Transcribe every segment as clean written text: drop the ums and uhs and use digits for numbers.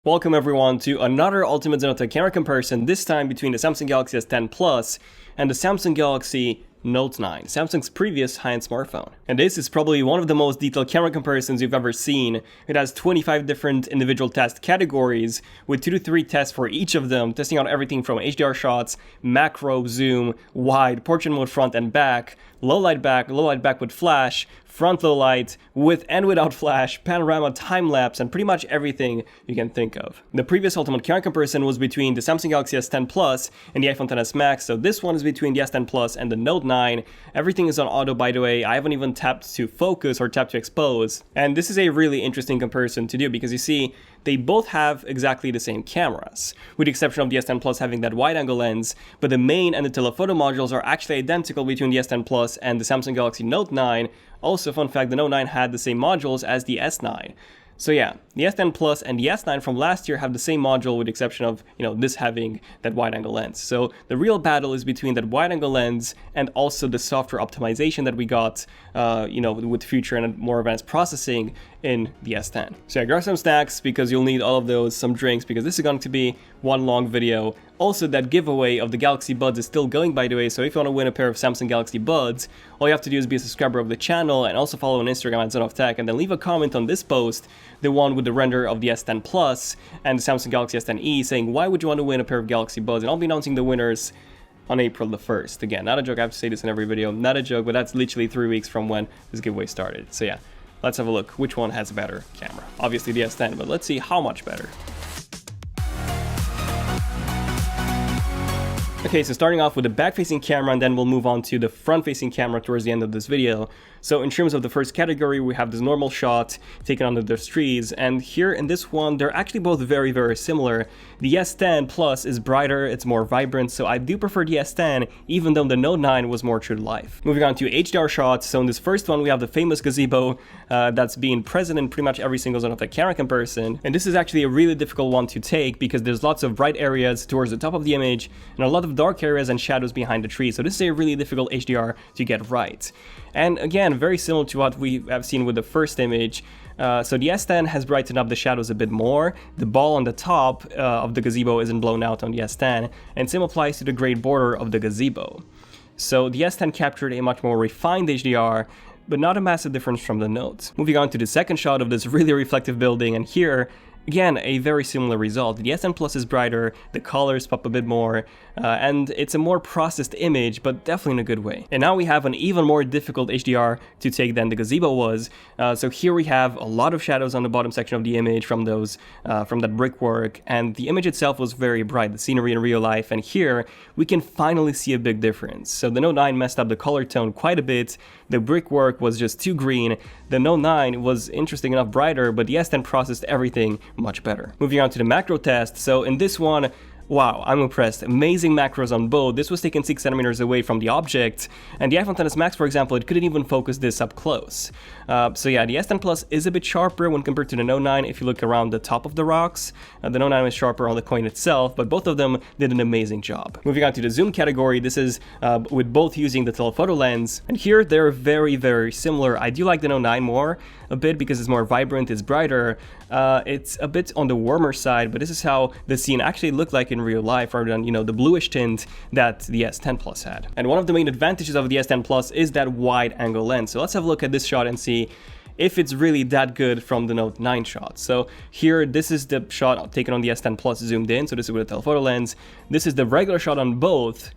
Welcome everyone to another Ultimate Zenotech camera comparison, this time between the Samsung Galaxy S10 Plus and the Samsung Galaxy Note 9, Samsung's previous high-end smartphone. And this is probably one of the most detailed camera comparisons you've ever seen. It has 25 different individual test categories with 2 to 3 tests for each of them, testing out everything from HDR shots, macro, zoom, wide, portrait mode front and back, low light back with flash, front low light, with and without flash, panorama, time-lapse, and pretty much everything you can think of. The previous ultimate camera comparison was between the Samsung Galaxy S10 Plus and the iPhone XS Max, so this one is between the S10 Plus and the Note 9. Everything is on auto, by the way. I haven't even tapped to focus or tapped to expose. And this is a really interesting comparison to do because you see, they both have exactly the same cameras, with the exception of the S10 Plus having that wide-angle lens, but the main and the telephoto modules are actually identical between the S10 Plus and the Samsung Galaxy Note 9. Also, fun fact, the Note 9 had the same modules as the S9. So yeah, the S10 Plus and the S9 from last year have the same module with the exception of, this having that wide-angle lens. So the real battle is between that wide-angle lens and also the software optimization that we got, with future and more advanced processing in the S10. So yeah, grab some snacks because you'll need all of those, some drinks because this is going to be one long video. Also, that giveaway of the Galaxy Buds is still going, by the way, so if you want to win a pair of Samsung Galaxy Buds, all you have to do is be a subscriber of the channel and also follow on Instagram at ZenofTech, and then leave a comment on this post, the one with the render of the S10 Plus and the Samsung Galaxy S10e, saying why would you want to win a pair of Galaxy Buds, and I'll be announcing the winners on April the 1st. Again, not a joke, I have to say this in every video, not a joke, but that's literally 3 weeks from when this giveaway started. So yeah, let's have a look which one has a better camera. Obviously the S10, but let's see how much better. Okay, so starting off with the back-facing camera, and then we'll move on to the front-facing camera towards the end of this video. So in terms of the first category, we have this normal shot taken under the trees, and here in this one, they're actually both very, very similar. The S10 Plus is brighter, it's more vibrant, so I do prefer the S10, even though the Note 9 was more true to life. Moving on to HDR shots, so in this first one, we have the famous gazebo that's being present in pretty much every single zone of the camera comparison, and this is actually a really difficult one to take because there's lots of bright areas towards the top of the image, and a lot of dark areas and shadows behind the tree, so this is a really difficult HDR to get right. And again, very similar to what we have seen with the first image. So the S10 has brightened up the shadows a bit more, the ball on the top of the gazebo isn't blown out on the S10, and same applies to the gray border of the gazebo. So the S10 captured a much more refined HDR, but not a massive difference from the Note. Moving on to the second shot of this really reflective building, and here, again, a very similar result. The S10 Plus is brighter, the colors pop a bit more, and it's a more processed image, but definitely in a good way. And now we have an even more difficult HDR to take than the gazebo was. So here we have a lot of shadows on the bottom section of the image from that brickwork, and the image itself was very bright, the scenery in real life, and here we can finally see a big difference. So the Note 9 messed up the color tone quite a bit, the brickwork was just too green, the Note 9 was interesting enough brighter, but the S10 processed everything much better. Moving on to the macro test, so in this one, wow, I'm impressed. Amazing macros on both. This was taken 6 centimeters away from the object, and the iPhone XS Max, for example, it couldn't even focus this up close. So yeah, the S10 Plus is a bit sharper when compared to the Note 9 if you look around the top of the rocks. The Note 9 is sharper on the coin itself, but both of them did an amazing job. Moving on to the zoom category, this is with both using the telephoto lens, and here they're very, very similar. I do like the Note 9 more a bit because it's more vibrant, it's brighter, it's a bit on the warmer side, but this is how the scene actually looked like in real life rather than, the bluish tint that the S10 Plus had. And one of the main advantages of the S10 Plus is that wide angle lens. So let's have a look at this shot and see if it's really that good from the Note 9 shot. So here, this is the shot taken on the S10 Plus zoomed in, so this is with a telephoto lens. This is the regular shot on both.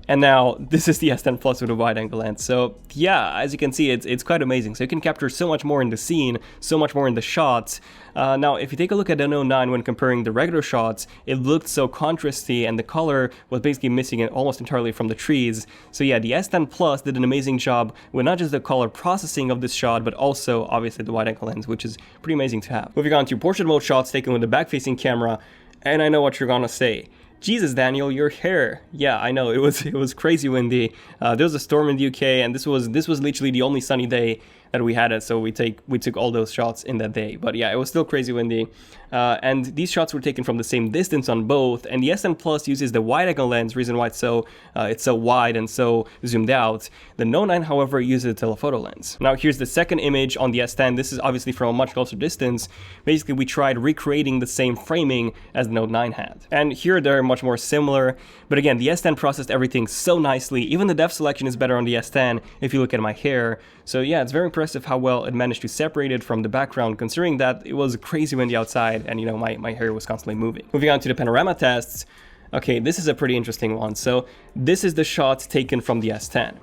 And now this is the S10 Plus with a wide angle lens. So yeah, as you can see, it's quite amazing. So you can capture so much more in the scene, so much more in the shots. Now, if you take a look at the Note 9 when comparing the regular shots, it looked so contrasty and the color was basically missing it almost entirely from the trees. So yeah, the S10 Plus did an amazing job with not just the color processing of this shot, but also obviously the wide angle lens, which is pretty amazing to have. Moving on to portrait mode shots taken with the back-facing camera, and I know what you're gonna say. Jesus, Daniel, your hair. Yeah, I know, it was crazy windy. There was a storm in the UK, and this was literally the only sunny day that we had it, so we took all those shots in that day. But yeah, it was still crazy windy. And these shots were taken from the same distance on both, and the S10 Plus uses the wide-angle lens, reason why it's so wide and so zoomed out. The Note 9, however, uses a telephoto lens. Now here's the second image on the S10. This is obviously from a much closer distance. Basically, we tried recreating the same framing as the Note 9 had. And here they're much more similar, but again, the S10 processed everything so nicely. Even the depth selection is better on the S10 if you look at my hair. So yeah, it's very impressive how well it managed to separate it from the background, considering that it was crazy windy outside and, you know, my hair was constantly moving. Moving on to the panorama tests. Okay, this is a pretty interesting one. So this is the shot taken from the S10.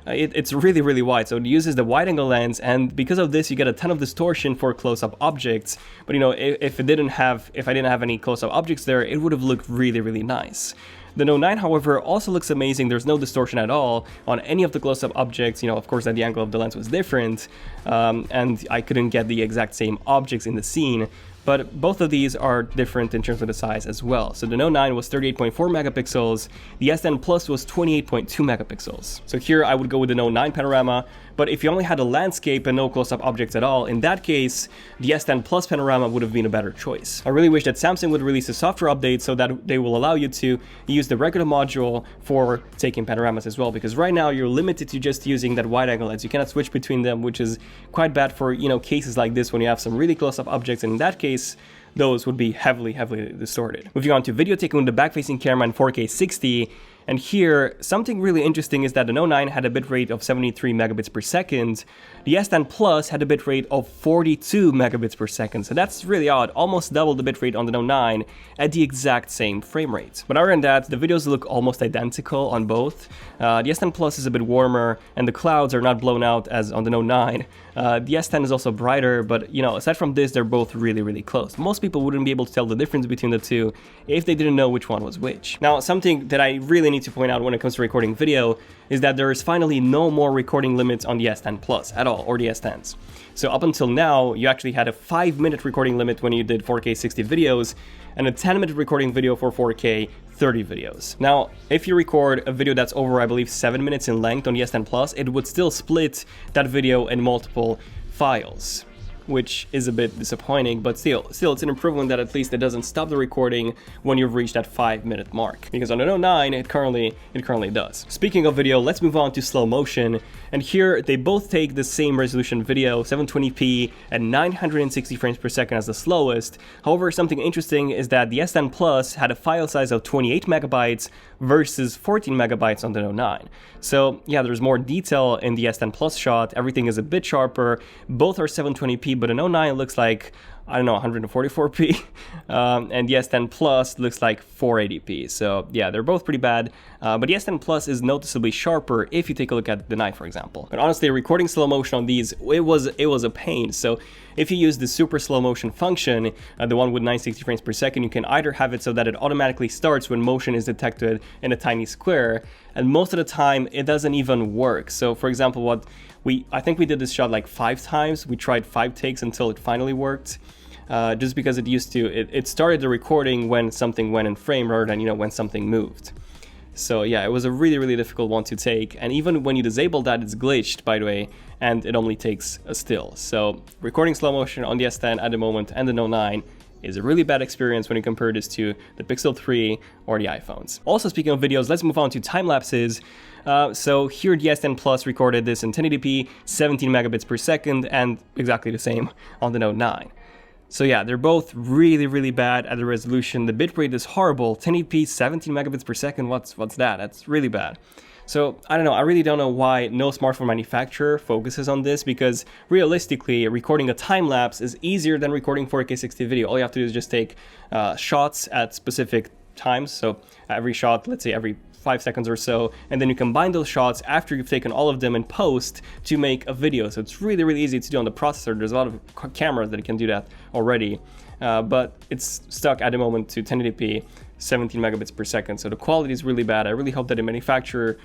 It's really, really wide, so it uses the wide-angle lens, and because of this, you get a ton of distortion for close-up objects. But you know, if I didn't have any close-up objects there, it would have looked really, really nice. The Note 9, however, also looks amazing. There's no distortion at all on any of the close-up objects. You know, of course, that the angle of the lens was different, and I couldn't get the exact same objects in the scene. But both of these are different in terms of the size as well. So the Note 9 was 38.4 megapixels, the S10 Plus was 28.2 megapixels. So here I would go with the Note 9 panorama, but if you only had a landscape and no close-up objects at all, in that case, the S10 Plus panorama would have been a better choice. I really wish that Samsung would release a software update so that they will allow you to use the regular module for taking panoramas as well, because right now you're limited to just using that wide-angle lens. You cannot switch between them, which is quite bad for, you know, cases like this when you have some really close-up objects, and in that case, those would be heavily distorted. Moving on to video taken with the back-facing camera in 4K 60, and here, something really interesting is that the Note 9 had a bitrate of 73 megabits per second, the S10 Plus had a bitrate of 42 megabits per second, so that's really odd, almost double the bitrate on the Note 9 at the exact same frame rate. But other than that, the videos look almost identical on both. The S10 Plus is a bit warmer, and the clouds are not blown out as on the Note 9. The S10 is also brighter, but you know, aside from this, they're both really, really close. Most people wouldn't be able to tell the difference between the two if they didn't know which one was which. Now, something that I really need to point out when it comes to recording video is that there is finally no more recording limits on the S10 Plus at all, or the S10s. So up until now, you actually had a 5-minute recording limit when you did 4K 60 videos, and a 10-minute recording video for 4K 30 videos. Now, if you record a video that's over, I believe, 7 minutes in length on the S10 Plus, it would still split that video in multiple files, which is a bit disappointing, but still it's an improvement that at least it doesn't stop the recording when you've reached that 5-minute mark, because on the Note 9 it currently does. Speaking of video, let's move on to slow motion, and here they both take the same resolution video, 720p at 960 frames per second as the slowest. However, something interesting is that the S10 Plus had a file size of 28 megabytes versus 14 megabytes on the Note 9. So yeah, there's more detail in the S10 Plus shot, everything is a bit sharper, both are 720p, but the Note 9 looks like, I don't know, 144p, and the S10 Plus looks like 480p. So yeah, they're both pretty bad, but the S10 Plus is noticeably sharper if you take a look at the 9, for example. But honestly, recording slow motion on these, it was a pain. So if you use the super slow motion function, the one with 960 frames per second, you can either have it so that it automatically starts when motion is detected in a tiny square, and most of the time it doesn't even work. So for example, I think we did this shot like 5 times. We tried 5 takes until it finally worked. Just because it started the recording when something went in frame rather than, you know, when something moved. So yeah, it was a really, really difficult one to take, and even when you disable that, it's glitched, by the way, and it only takes a still. So recording slow motion on the S10 at the moment and the Note 9 is a really bad experience when you compare this to the Pixel 3 or the iPhones. Also, speaking of videos, let's move on to time lapses. So here the S10 Plus recorded this in 1080p, 17 megabits per second, and exactly the same on the Note 9. So yeah, they're both really, really bad at the resolution. The bitrate is horrible. 1080p, 17 megabits per second. What's that? That's really bad. So I don't know. I really don't know why no smartphone manufacturer focuses on this, because realistically, recording a time lapse is easier than recording 4K 60 video. All you have to do is just take shots at specific times. So every shot, let's say every 5 seconds or so, and then you combine those shots after you've taken all of them in post to make a video. So it's really, really easy to do on the processor. There's a lot of cameras that can do that already, but it's stuck at the moment to 1080p, 17 megabits per second. So the quality is really bad. I really hope that the manufacturers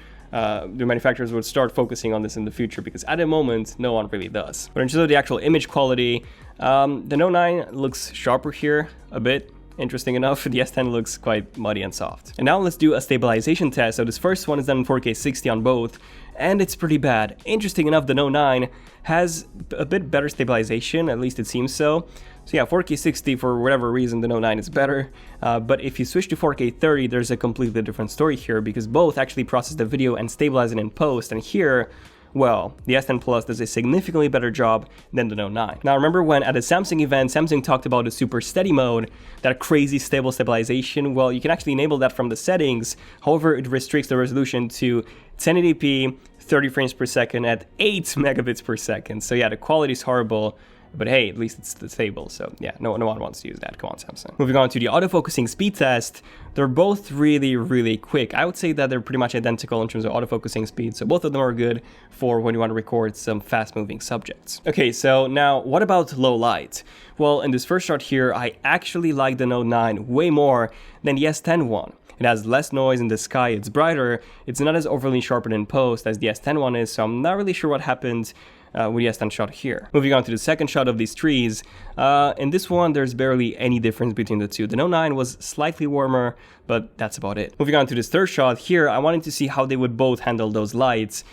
would start focusing on this in the future, because at the moment, no one really does. But in terms of the actual image quality, the Note 9 looks sharper here a bit. Interesting enough, the S10 looks quite muddy and soft. And now let's do a stabilization test. So this first one is done in 4K 60 on both, and it's pretty bad. Interesting enough, the Note 9 has a bit better stabilization, at least it seems so. So yeah, 4K 60, for whatever reason, the Note 9 is better. But if you switch to 4K 30, there's a completely different story here, because both actually process the video and stabilize it in post. And here, well, the S10 Plus does a significantly better job than the Note 9. Now remember when at a Samsung event, Samsung talked about the super steady mode, that crazy stable stabilization? Well, you can actually enable that from the settings. However, it restricts the resolution to 1080p, 30 frames per second at 8 megabits per second. So yeah, the quality is horrible. But hey, at least it's stable, so yeah, no one wants to use that. Come on, Samsung. Moving on to the autofocusing speed test, they're both really quick. I would say that they're pretty much identical in terms of autofocusing speed, so both of them are good for when you want to record some fast-moving subjects. Okay, so now what about low light? Well, in this first shot here, I actually like the Note 9 way more than the S10 one. It has less noise in the sky, it's brighter, it's not as overly sharpened in post as the S10 one is, so I'm not really sure what happened with the S10 shot here. Moving on to the second shot of these trees, in this one there's barely any difference between the two. The Note 9 was slightly warmer, but that's about it. Moving on to this third shot here, I wanted to see how they would both handle those lights.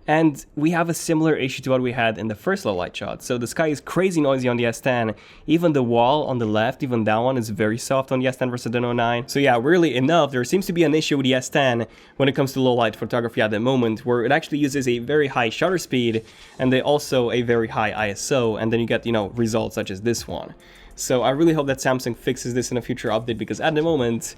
And we have a similar issue to what we had in the first low light shot. So the sky is crazy noisy on the S10. Even the wall on the left, even that one is very soft on the S10 versus the Note 9. So yeah, weirdly enough, there seems to be an issue with the S10 when it comes to low light photography at the moment, where it actually uses a very high shutter speed and also a very high ISO, and then you get, results such as this one. So I really hope that Samsung fixes this in a future update, because at the moment,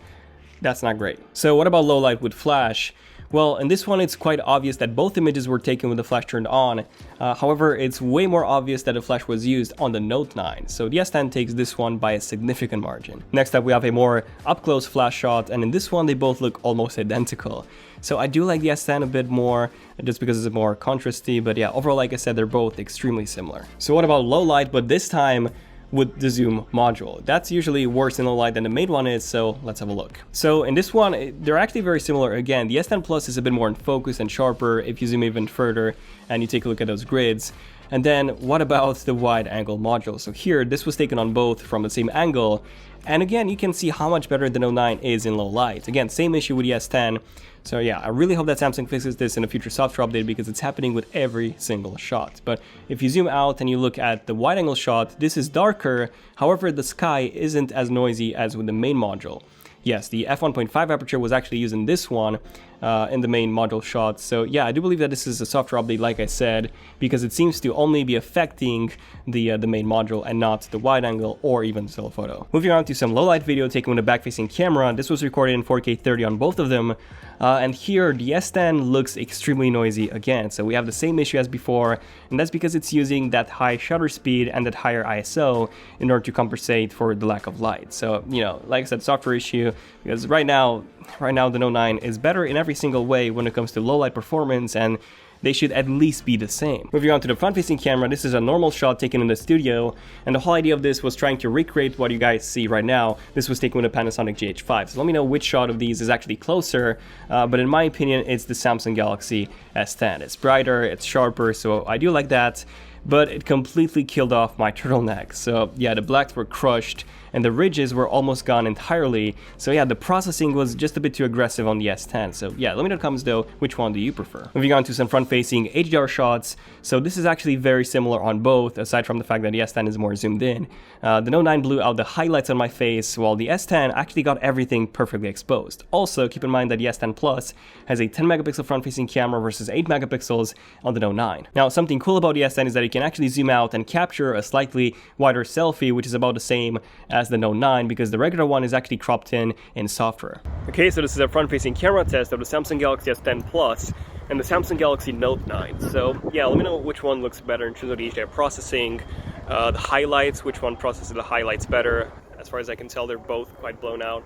that's not great. So what about low light with flash? Well, in this one, it's quite obvious that both images were taken with the flash turned on. However, it's way more obvious that the flash was used on the Note 9. So the S10 takes this one by a significant margin. Next up, we have a more up-close flash shot, and in this one, they both look almost identical. So I do like the S10 a bit more, just because it's more contrasty, but yeah, overall, like I said, they're both extremely similar. So what about low light, but this time with the zoom module? That's usually worse in low light than the main one is, so let's have a look. So in this one, they're actually very similar. Again, the S10 Plus is a bit more in focus and sharper if you zoom even further and you take a look at those grids. And then what about the wide angle module? So here, this was taken on both from the same angle. And again, you can see how much better the Note 9 is in low light. Again, same issue with the S10. So yeah, I really hope that Samsung fixes this in a future software update, because it's happening with every single shot. But if you zoom out and you look at the wide angle shot, this is darker. However, the sky isn't as noisy as with the main module. Yes, the f1.5 aperture was actually used in this one, in the main module shot. So yeah, I do believe that this is a software update, like I said, because it seems to only be affecting the main module and not the wide angle or even still photo. Moving on to some low light video taken with a back-facing camera. This was recorded in 4K 30 on both of them. And here the S10 looks extremely noisy again. So we have the same issue as before, and that's because it's using that high shutter speed and that higher ISO in order to compensate for the lack of light. So, like I said, software issue, because right now the Note 9 is better in every single way when it comes to low light performance, and they should at least be the same. Moving on to the front-facing camera, this is a normal shot taken in the studio, and the whole idea of this was trying to recreate what you guys see right now. This was taken with a Panasonic GH5, so let me know which shot of these is actually closer, but in my opinion, it's the Samsung Galaxy S10. It's brighter, it's sharper, so I do like that, but it completely killed off my turtleneck. So yeah, the blacks were crushed, and the ridges were almost gone entirely. So yeah, the processing was just a bit too aggressive on the S10. So yeah, let me know in the comments though, which one do you prefer? Moving on to some front-facing HDR shots. So this is actually very similar on both, aside from the fact that the S10 is more zoomed in. The Note 9 blew out the highlights on my face, while the S10 actually got everything perfectly exposed. Also, keep in mind that the S10 Plus has a 10 megapixel front-facing camera versus 8 megapixels on the Note 9. Now, something cool about the S10 is that it can actually zoom out and capture a slightly wider selfie, which is about the same as the Note 9, because the regular one is actually cropped in software. Okay, so this is a front-facing camera test of the Samsung Galaxy S10 Plus and the Samsung Galaxy Note 9. So yeah, let me know which one looks better in terms of the HDR processing, the highlights, which one processes the highlights better. As far as I can tell, they're both quite blown out.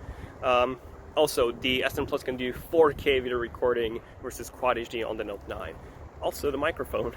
Also, the S10 Plus can do 4K video recording versus Quad HD on the Note 9. Also, the microphone.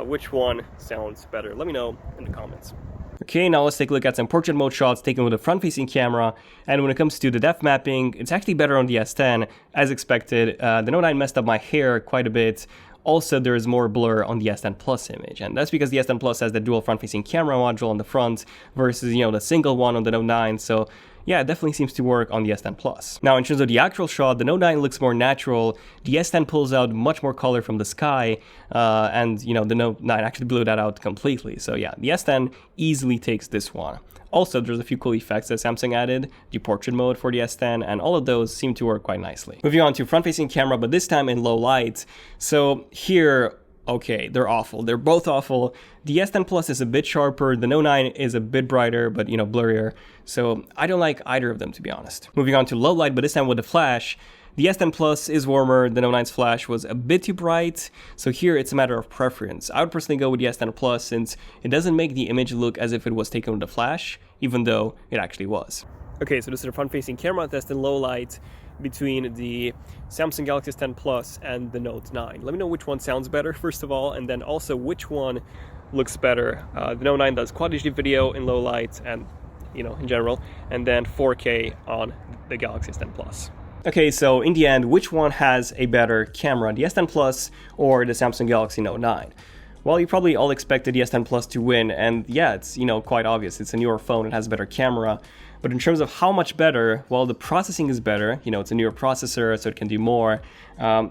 Which one sounds better? Let me know in the comments. Okay, now let's take a look at some portrait mode shots taken with a front-facing camera, and when it comes to the depth mapping, it's actually better on the S10, as expected. The Note 9 messed up my hair quite a bit. Also, there is more blur on the S10 Plus image, and that's because the S10 Plus has the dual front-facing camera module on the front versus, the single one on the Note 9, so yeah, it definitely seems to work on the S10 Plus. Now, in terms of the actual shot, the Note 9 looks more natural. The S10 pulls out much more color from the sky, and the Note 9 actually blew that out completely. So yeah, the S10 easily takes this one. Also, there's a few cool effects that Samsung added, the portrait mode for the S10, and all of those seem to work quite nicely. Moving on to front-facing camera, but this time in low light. So here, okay, they're awful. They're both awful. The S10 Plus is a bit sharper, the Note 9 is a bit brighter, but blurrier. So I don't like either of them, to be honest. Moving on to low light, but this time with the flash. The S10 Plus is warmer, the Note 9's flash was a bit too bright, so here it's a matter of preference. I would personally go with the S10 Plus since it doesn't make the image look as if it was taken with a flash, even though it actually was. Okay, so this is a front-facing camera test in low light between the Samsung Galaxy S10 Plus and the Note 9. Let me know which one sounds better, first of all, and then also which one looks better. The Note 9 does Quad HD video in low light and, in general, and then 4K on the Galaxy S10 Plus. Okay, so in the end, which one has a better camera, the S10 Plus or the Samsung Galaxy Note 9? Well, you probably all expected the S10 Plus to win, and yeah, it's, quite obvious. It's a newer phone, it has a better camera. But in terms of how much better, well, the processing is better. It's a newer processor, so it can do more.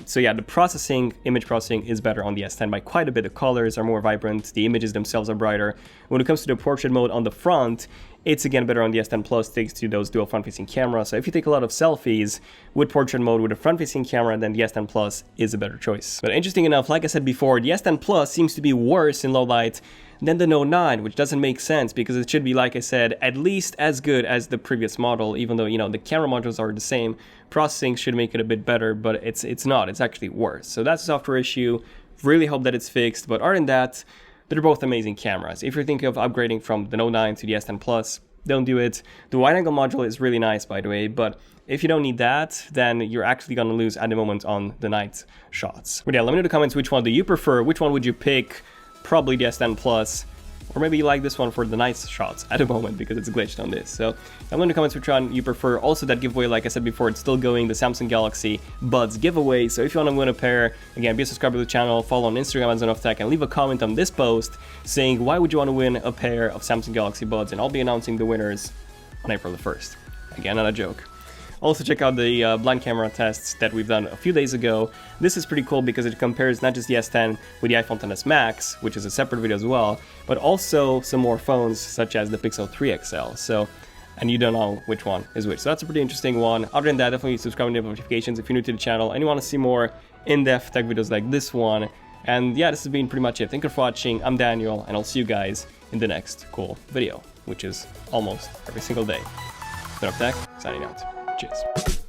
So yeah, the image processing is better on the S10 by quite a bit. The colors are more vibrant, the images themselves are brighter. When it comes to the portrait mode on the front, it's again better on the S10 Plus thanks to those dual front-facing cameras. So if you take a lot of selfies with portrait mode with a front-facing camera, then the S10 Plus is a better choice. But interesting enough, like I said before, the S10 Plus seems to be worse in low light than the Note 9, which doesn't make sense because it should be, like I said, at least as good as the previous model, even though, the camera modules are the same. Processing should make it a bit better, but it's not. It's actually worse. So that's a software issue. Really hope that it's fixed. But other than that, they're both amazing cameras. If you're thinking of upgrading from the Note 9 to the S10 Plus, don't do it. The wide-angle module is really nice, by the way, but if you don't need that, then you're actually going to lose at the moment on the night shots. But yeah, let me know in the comments which one do you prefer, which one would you pick? Probably the S10 Plus, or maybe you like this one for the night shots at the moment because it's glitched on this. So let me know in the comments which one you prefer. Also, that giveaway, like I said before, it's still going, the Samsung Galaxy Buds giveaway. So if you want to win a pair, again, be a subscriber to the channel, follow on Instagram at ZoneOfTech, and leave a comment on this post saying why would you want to win a pair of Samsung Galaxy Buds, and I'll be announcing the winners on April the 1st. Again, not a joke. Also, check out the blind camera tests that we've done a few days ago. This is pretty cool because it compares not just the S10 with the iPhone XS Max, which is a separate video as well, but also some more phones such as the Pixel 3 XL. So, and you don't know which one is which. So that's a pretty interesting one. Other than that, definitely subscribe and enable notifications if you're new to the channel and you want to see more in-depth tech videos like this one. And yeah, this has been pretty much it. Thank you for watching. I'm Daniel, and I'll see you guys in the next cool video, which is almost every single day. ZoneOfTech, signing out. Cheers.